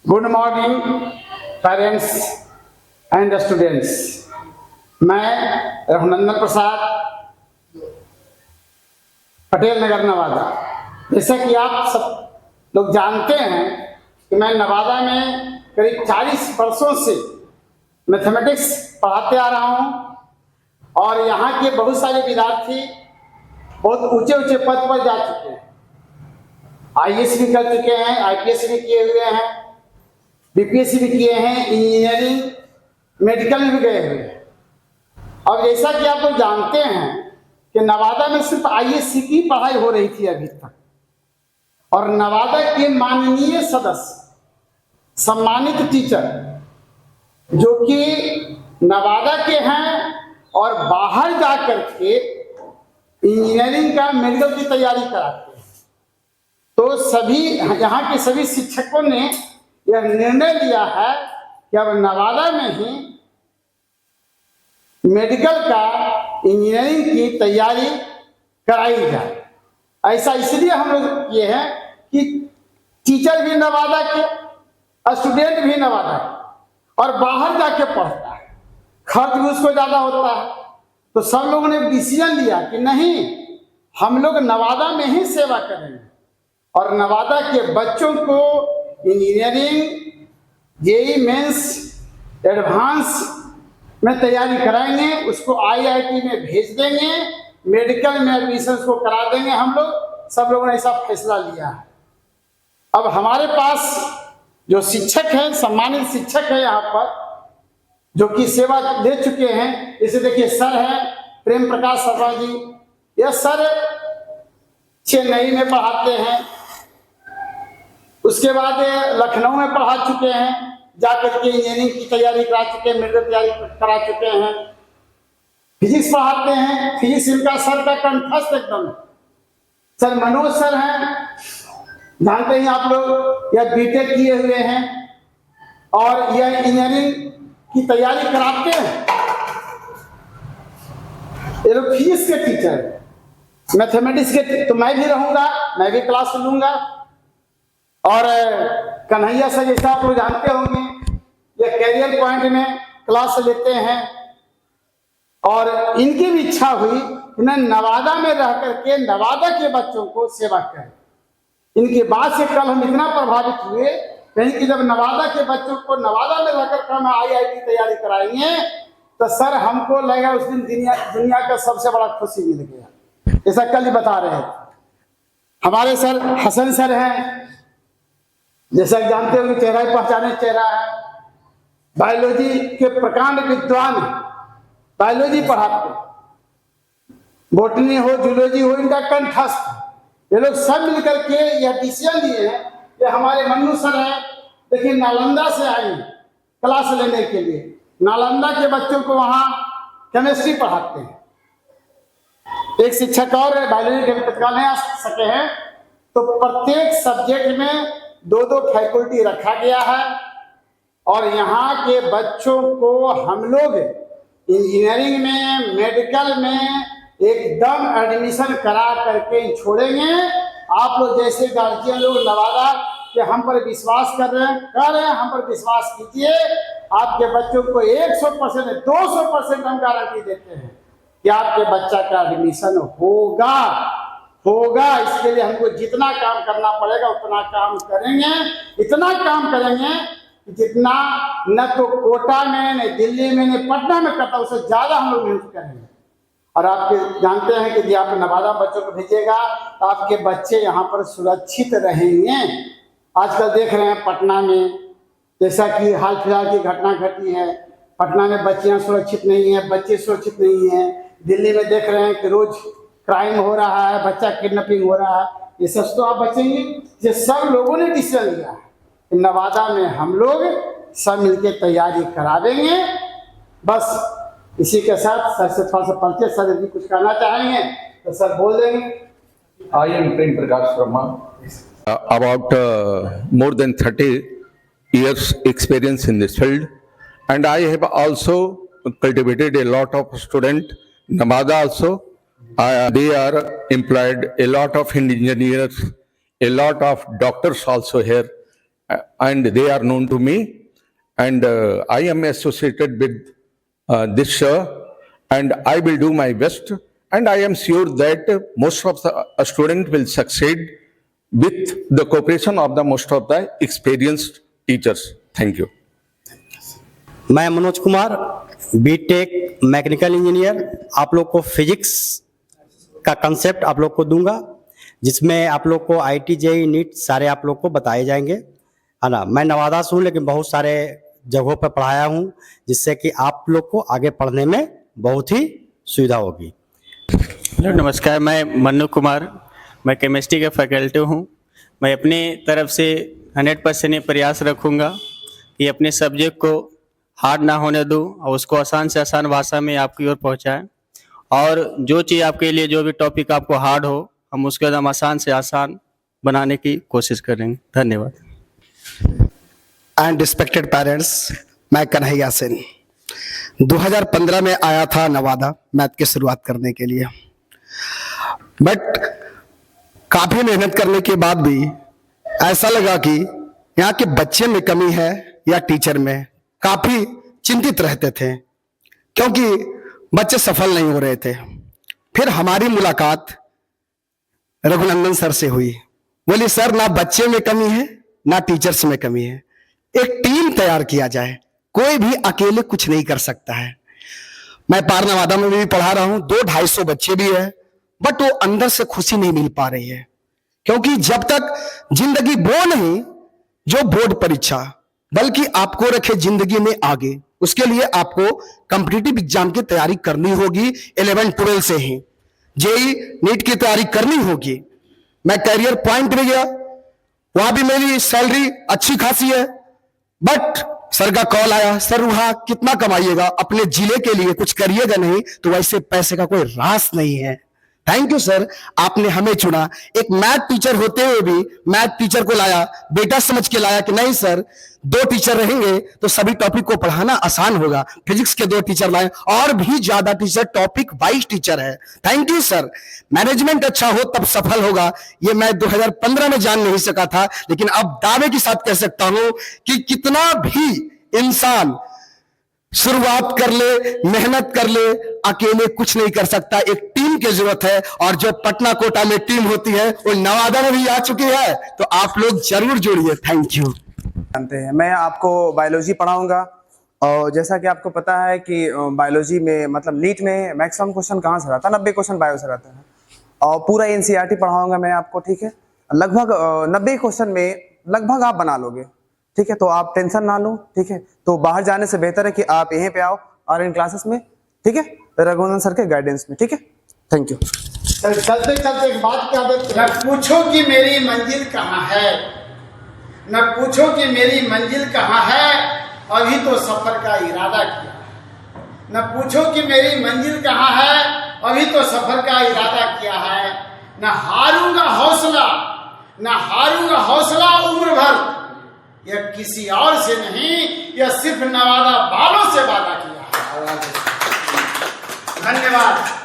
Good morning parents and students. मैं रघुनंदन प्रसाद, पटेल नगर नवादा। जैसा कि आप सब लोग जानते हैं कि मैं नवादा में करीब 40 वर्षों से मैथमेटिक्स पढ़ाते आ रहा हूं और यहाँ के बहुत सारे विद्यार्थी बहुत ऊंचे ऊंचे पद पर जा चुके हैं। आईएएस भी कर चुके हैं, आईपीएस भी किए हुए हैं, बीपीएससी भी किए हैं, इंजीनियरिंग, मेडिकल में भी गए हुए हैं। अब जैसा कि आप लोग जानते हैं कि नवादा में सिर्फ आईएएस की पढ़ाई हो रही थी अभी तक, और नवादा के माननीय सदस्य, सम्मानित टीचर जो कि नवादा के हैं और बाहर जाकर के इंजीनियरिंग का मेडिकल की तैयारी कराते हैं, तो सभी यहाँ के सभी शिक्षकों ने यह निर्णय लिया है कि अब नवादा में ही मेडिकल का इंजीनियरिंग की तैयारी कराई जाए। ऐसा इसलिए हम लोग किए हैं कि टीचर भी नवादा के, स्टूडेंट भी नवादा के, और बाहर जाके पढ़ता है, खर्च भी उसको ज्यादा होता है। तो सब लोगों ने डिसीजन लिया कि नहीं, हम लोग नवादा में ही सेवा करेंगे और नवादा के बच्चों को इंजीनियरिंग, जेई मेंस, एडवांस में तैयारी कराएंगे, उसको आईआईटी में भेज देंगे, मेडिकल में एडमिशन को करा देंगे। हम लोग सब लोगों ने ऐसा फैसला लिया है। अब हमारे पास जो शिक्षक हैं, सम्मानित शिक्षक है यहाँ पर, जो कि सेवा दे चुके हैं, जैसे देखिए सर हैं प्रेम प्रकाश शर्मा जी। यह सर चेन्नई में पढ़ाते हैं, उसके बाद लखनऊ में पढ़ा चुके हैं, जाकर के इंजीनियरिंग की तैयारी करा चुके हैं, मेडिकल तैयारी करा चुके हैं। फिजिक्स पढ़ाते हैं, फिजिक्स इनका सर का कंठस्थ एकदम। सर मनोज सर हैं, जानते हैं आप लोग, यह बीटेक किए हुए हैं और यह इंजीनियरिंग की तैयारी कराते हैं। ये लोग फिजिक्स के टीचर, मैथमेटिक्स के, तो मैं भी रहूंगा, मैं भी क्लास लूंगा। और कन्हैया सर जैसा आप लोग जानते होंगे, ये कैरियर पॉइंट में क्लास लेते हैं और इनकी भी इच्छा हुई कि मैं नवादा में रह करके नवादा के बच्चों को सेवा करें। इनकी बात से कल हम इतना प्रभावित हुए कहीं कि जब नवादा के बच्चों को नवादा में रहकर हम आईआईटी तैयारी कराएंगे तो सर हमको लगा उस दिन दुनिया का सबसे बड़ा खुशी मिल गया। ऐसा कल ही बता रहे थे। हमारे सर हसन सर हैं, जैसा जानते हो कि चेहरा ही पहचाने चेहरा है, बायोलॉजी के प्रकांड विद्वान, बायोलॉजी पढ़ाते, बोटनी हो, जूलॉजी हो, इनका कंठस्थ। ये लोग सब मिलकर के यह डिसीजन लिए हैं कि हमारे मन्नू सर हैं, देखिए नालंदा से आए क्लास लेने के लिए, नालंदा के बच्चों को वहां केमिस्ट्री पढ़ाते हैं। एक शिक्षक और बायोलॉजी के तत्काल नहीं आ सके हैं, तो प्रत्येक सब्जेक्ट में 2-2 फैकल्टी रखा गया है और यहाँ के बच्चों को हम लोग इंजीनियरिंग में, मेडिकल में एकदम एडमिशन करा करके छोड़ेंगे। आप लोग जैसे गार्जियन लोग नवादा के हम पर विश्वास कर रहे हैं, हम पर विश्वास कीजिए। आपके बच्चों को 100%, 200% हम गारंटी देते हैं कि आपके बच्चा का एडमिशन होगा। इसके लिए हमको जितना काम करना पड़ेगा उतना काम करेंगे, इतना काम करेंगे जितना न तो कोटा में, न दिल्ली में, न पटना में करता, उससे ज्यादा हम लोग मेहनत करेंगे। और आपके जानते हैं कि यदि आप नवादा बच्चों को भेजिएगा तो आपके बच्चे यहाँ पर सुरक्षित रहेंगे। आजकल देख रहे हैं पटना में, जैसा कि हाल फिलहाल की घटना घटी है, पटना में बच्चियां सुरक्षित नहीं है, बच्चे सुरक्षित नहीं है। दिल्ली में देख रहे हैं कि रोज क्राइम हो रहा है, बच्चा किडनैपिंग हो रहा है। ये सब तो आप बचेंगे। ये सब लोगों ने डिसीजन लिया है कि नवादा में हम लोग सब मिलके तैयारी करावेंगे। बस इसी के साथ सर से थोड़ा सा परिचय, सर यदि कुछ कहना चाहेंगे तो सर बोल देंगे। I am Prem Prakash Sharma. About more than 30 years experience in this field, and I have also cultivated a lot of student. Navada also, they are employed, a lot of engineers, a lot of doctors also here. and they are known to me. And I am associated with this show, and I will do my best. And I am sure that most of the student will succeed with the cooperation of the most of the experienced teachers. Thank you. मैं Manoj Kumar, BTech mechanical engineer, आप लोग को physics का concept आप लोग को दूंगा, जिसमें आप लोग को आईटी जेई नीट सारे आप लोग को बताए जाएंगे, है ना। मैं नवादा से हूँ, लेकिन बहुत सारे जगहों पर पढ़ाया हूँ, जिससे कि आप लोग को आगे पढ़ने में बहुत ही सुविधा होगी। हेलो नमस्कार, मैं मन्नू कुमार, मैं केमिस्ट्री के फैकल्टी हूँ। मैं अपनी तरफ से 100% ये प्रयास रखूँगा कि अपने सब्जेक्ट को हार्ड ना होने दूँ और उसको आसान से आसान भाषा में आपकी ओर पहुँचाएँ। और जो चीज़ आपके लिए, जो भी टॉपिक आपको हार्ड हो, हम उसको एकदम आसान से आसान बनाने की कोशिश करेंगे। धन्यवाद। एंड रिस्पेक्टेड पेरेंट्स, मैं कन्हैया सेन 2015 में आया था नवादा मैथ की शुरुआत करने के लिए, बट काफी मेहनत करने के बाद भी ऐसा लगा कि यहाँ के बच्चे में कमी है या टीचर में। काफी चिंतित रहते थे क्योंकि बच्चे सफल नहीं हो रहे थे। फिर हमारी मुलाकात रघुनंदन सर से हुई। बोली सर, ना बच्चे में कमी है ना टीचर्स में कमी है, एक टीम तैयार किया जाए, कोई भी अकेले कुछ नहीं कर सकता है। मैं पार नवादा में भी पढ़ा रहा हूं, 200-250 बच्चे भी है, बट वो अंदर से खुशी नहीं मिल पा रही है, क्योंकि जब तक जिंदगी वो नहीं जो बोर्ड परीक्षा, बल्कि आपको रखे जिंदगी में आगे, उसके लिए आपको कॉम्पिटिटिव एग्जाम की तैयारी करनी होगी। 11-12 से ही जेई नीट की तैयारी करनी होगी। मैं कैरियर पॉइंट में गया, वहां भी मेरी सैलरी अच्छी खासी है, बट सर का कॉल आया, सर वहां कितना कमाइएगा, अपने जिले के लिए कुछ करिएगा नहीं तो वैसे पैसे का कोई रास नहीं है। थैंक यू सर, आपने हमें चुना। एक मैथ टीचर होते हुए भी मैथ टीचर को लाया, बेटा समझ के लाया कि नहीं सर, 2 टीचर रहेंगे तो सभी टॉपिक को पढ़ाना आसान होगा। फिजिक्स के 2 टीचर लाए, और भी ज्यादा टीचर, टॉपिक वाइज टीचर है। Thank you sir. मैनेजमेंट अच्छा हो तब सफल होगा, ये मैं 2015 में जान नहीं सका था, लेकिन अब दावे के साथ कह सकता हूं कि कितना भी इंसान शुरुआत कर ले, मेहनत कर ले, अकेले कुछ नहीं कर सकता, एक टीम की जरूरत है। और जो पटना कोटा में टीम होती है वो नवादा में भी आ चुकी है, तो आप लोग जरूर जुड़िए। Thank you. जानते हैं, मैं आपको बायोलॉजी पढ़ाऊंगा, और जैसा कि आपको पता है कि बायोलॉजी में मतलब नीट में मैक्सिमम क्वेश्चन कहाँ से रहता है, 90 क्वेश्चन बायो से रहते हैं, और पूरा एनसीईआरटी पढ़ाऊंगा मैं आपको, ठीक है। लगभग 90 क्वेश्चन में लगभग आप बना लोगे, ठीक है। तो आप टेंशन ना लो, ठीक है। तो बाहर जाने से बेहतर है कि आप यहीं पे आओ और इन क्लासेस में, ठीक है, रघुनंदन सर के गाइडेंस में, ठीक है। Thank you. चलते चलते एक बात क्या न पूछो कि मेरी मंजिल कहाँ है, न पूछो कि मेरी मंजिल कहाँ है, अभी तो सफर का इरादा किया। न पूछो कि मेरी मंजिल कहाँ है, अभी तो सफर का इरादा किया है। न हारूंगा हौसला, न हारूंगा हौसला उम्र भर, यह किसी और से नहीं, यह सिर्फ नवादा वालों से वादा किया है। धन्यवाद।